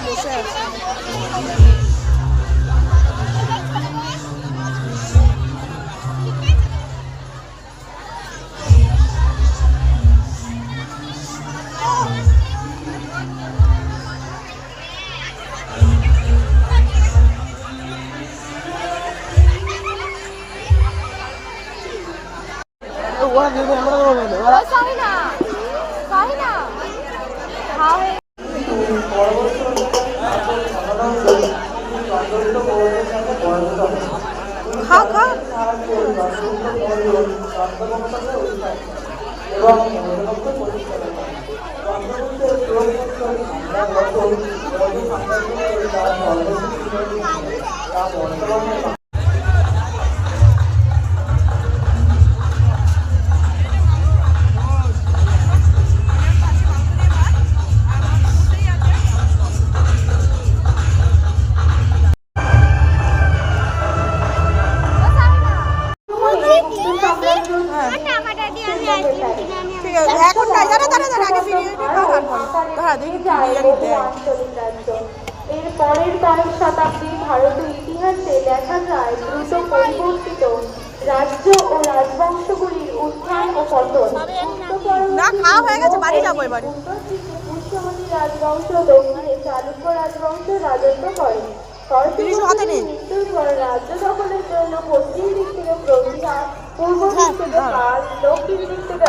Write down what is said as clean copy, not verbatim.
বসে আছে। খা খা এখন না জানা দাঁড়া দাঁড়া আগে বিরিয়ানি দাঁড়া দেখি বিরিয়ানি দেয়। এর পরের কয়েক শতাব্দী ভারতের ইতিহাসে দেখা যায় দ্রুত পরিবর্তিত রাজ্য ও রাজবংশগুলির উত্থান ও পতন। না খাওয়া হয়ে গেছে, বাড়ি যাবো এবারে। পুষ্যমণি রাজবংশ দক্ষিণে চালুক্য রাজবংশ রাজত্ব করে। মৃত্যুর পর রাজ্য দখলের জন্য পশ্চিম দিক থেকে প্রতিহার, পূর্ব দিক থেকে পাল, দক্ষিণ দিক থেকে